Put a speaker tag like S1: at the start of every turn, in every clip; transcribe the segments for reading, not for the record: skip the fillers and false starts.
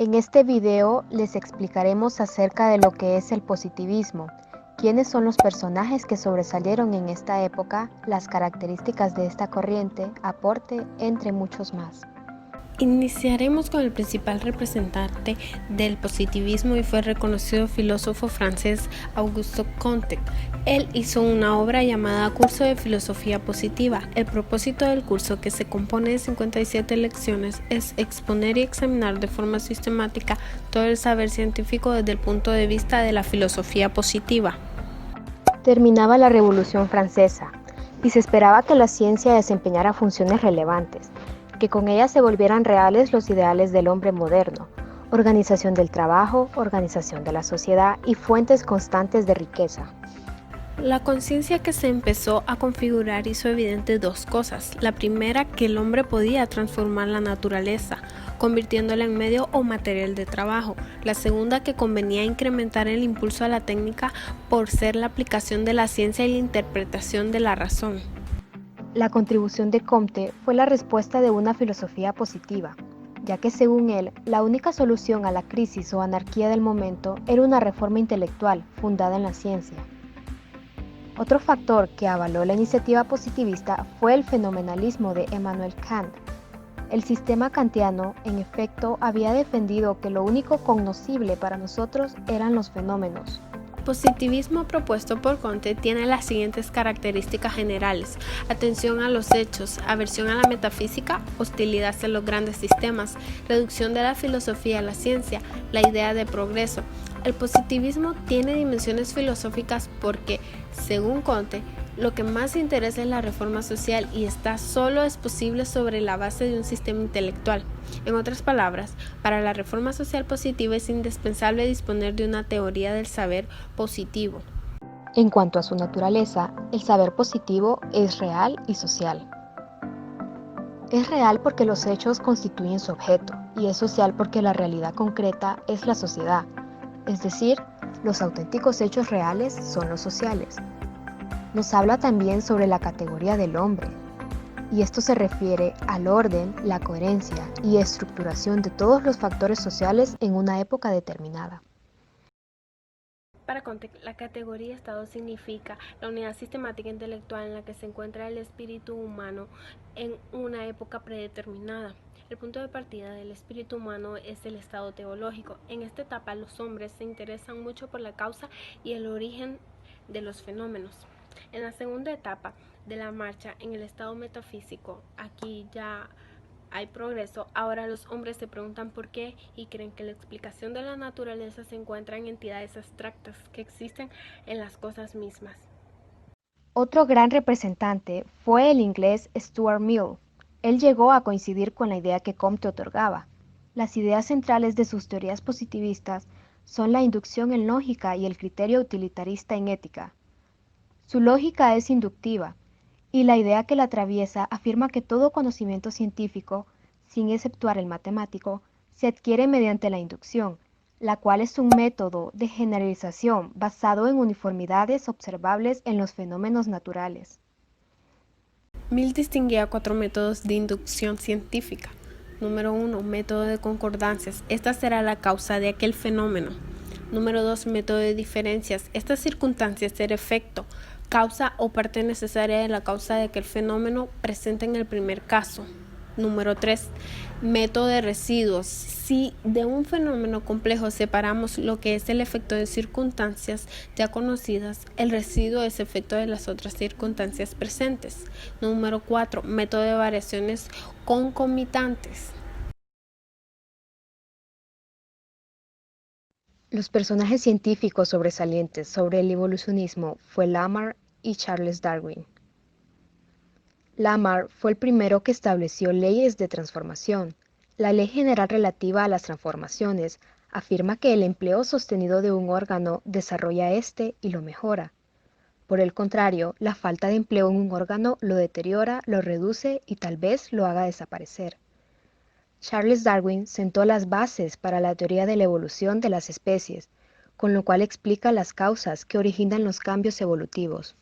S1: En este video les explicaremos acerca de lo que es el positivismo, quiénes son los personajes que sobresalieron en esta época, las características de esta corriente, aporte, entre muchos más.
S2: Iniciaremos con el principal representante del positivismo y fue el reconocido filósofo francés Auguste Comte. Él hizo una obra llamada Curso de Filosofía Positiva. El propósito del curso, que se compone de 57 lecciones, es exponer y examinar de forma sistemática todo el saber científico desde el punto de vista de la filosofía positiva.
S1: Terminaba la Revolución Francesa y se esperaba que la ciencia desempeñara funciones relevantes, que con ella se volvieran reales los ideales del hombre moderno: organización del trabajo, organización de la sociedad y fuentes constantes de riqueza.
S2: La conciencia que se empezó a configurar hizo evidente dos cosas. La primera, que el hombre podía transformar la naturaleza, convirtiéndola en medio o material de trabajo. La segunda, que convenía incrementar el impulso a la técnica por ser la aplicación de la ciencia y la interpretación de la razón.
S1: La contribución de Comte fue la respuesta de una filosofía positiva, ya que según él, la única solución a la crisis o anarquía del momento era una reforma intelectual fundada en la ciencia. Otro factor que avaló la iniciativa positivista fue el fenomenalismo de Immanuel Kant. El sistema kantiano, en efecto, había defendido que lo único cognoscible para nosotros eran los fenómenos.
S2: El positivismo propuesto por Comte tiene las siguientes características generales: atención a los hechos, aversión a la metafísica, hostilidad hacia los grandes sistemas, reducción de la filosofía a la ciencia, la idea de progreso. El positivismo tiene dimensiones filosóficas porque, según Comte, lo que más interesa es la reforma social y esta solo es posible sobre la base de un sistema intelectual. En otras palabras, para la reforma social positiva es indispensable disponer de una teoría del saber positivo.
S1: En cuanto a su naturaleza, el saber positivo es real y social. Es real porque los hechos constituyen su objeto, y es social porque la realidad concreta es la sociedad, es decir, los auténticos hechos reales son los sociales. Nos habla también sobre la categoría del hombre, y esto se refiere al orden, la coherencia y estructuración de todos los factores sociales en una época determinada.
S2: Para Comte, la categoría Estado significa la unidad sistemática intelectual en la que se encuentra el espíritu humano en una época predeterminada. El punto de partida del espíritu humano es el estado teológico. En esta etapa los hombres se interesan mucho por la causa y el origen de los fenómenos. En la segunda etapa de la marcha en el estado metafísico, aquí ya hay progreso. Ahora los hombres se preguntan por qué y creen que la explicación de la naturaleza se encuentra en entidades abstractas que existen en las cosas mismas.
S1: Otro gran representante fue el inglés Stuart Mill. Él llegó a coincidir con la idea que Comte otorgaba. Las ideas centrales de sus teorías positivistas son la inducción en lógica y el criterio utilitarista en ética. Su lógica es inductiva, y la idea que la atraviesa afirma que todo conocimiento científico, sin exceptuar el matemático, se adquiere mediante la inducción, la cual es un método de generalización basado en uniformidades observables en los fenómenos naturales.
S2: Mill distinguía 4 métodos de inducción científica. Número 1, método de concordancias. Esta será la causa de aquel fenómeno. Número 2, método de diferencias. Esta circunstancia será efecto, causa o parte necesaria de la causa de aquel fenómeno presente en el primer caso. Número 3, método de residuos. Si de un fenómeno complejo separamos lo que es el efecto de circunstancias ya conocidas, el residuo es efecto de las otras circunstancias presentes. Número 4, método de variaciones concomitantes.
S1: Los personajes científicos sobresalientes sobre el evolucionismo fue Lamarck y Charles Darwin. Lamarck fue el primero que estableció leyes de transformación. La Ley General relativa a las transformaciones afirma que el empleo sostenido de un órgano desarrolla éste y lo mejora. Por el contrario, la falta de empleo en un órgano lo deteriora, lo reduce y tal vez lo haga desaparecer. Charles Darwin sentó las bases para la teoría de la evolución de las especies, con lo cual explica las causas que originan los cambios evolutivos.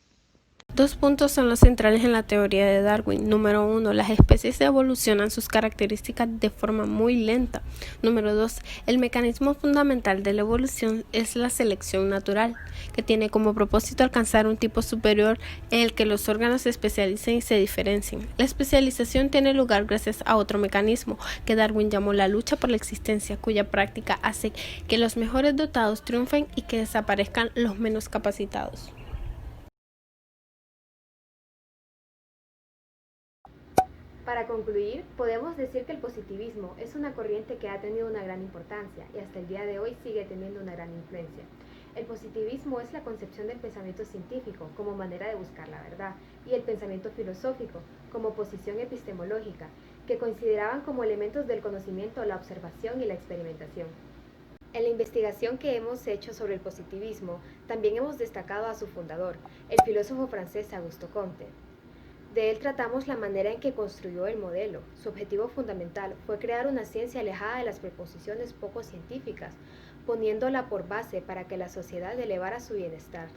S2: Dos puntos son los centrales en la teoría de Darwin. Número 1, las especies evolucionan sus características de forma muy lenta. Número 2, el mecanismo fundamental de la evolución es la selección natural, que tiene como propósito alcanzar un tipo superior en el que los órganos se especialicen y se diferencien. La especialización tiene lugar gracias a otro mecanismo que Darwin llamó la lucha por la existencia, cuya práctica hace que los mejores dotados triunfen y que desaparezcan los menos capacitados.
S1: Para concluir, podemos decir que el positivismo es una corriente que ha tenido una gran importancia y hasta el día de hoy sigue teniendo una gran influencia. El positivismo es la concepción del pensamiento científico como manera de buscar la verdad y el pensamiento filosófico como posición epistemológica, que consideraban como elementos del conocimiento la observación y la experimentación. En la investigación que hemos hecho sobre el positivismo, también hemos destacado a su fundador, el filósofo francés Auguste Comte. De él tratamos la manera en que construyó el modelo. Su objetivo fundamental fue crear una ciencia alejada de las preposiciones poco científicas, poniéndola por base para que la sociedad elevara su bienestar.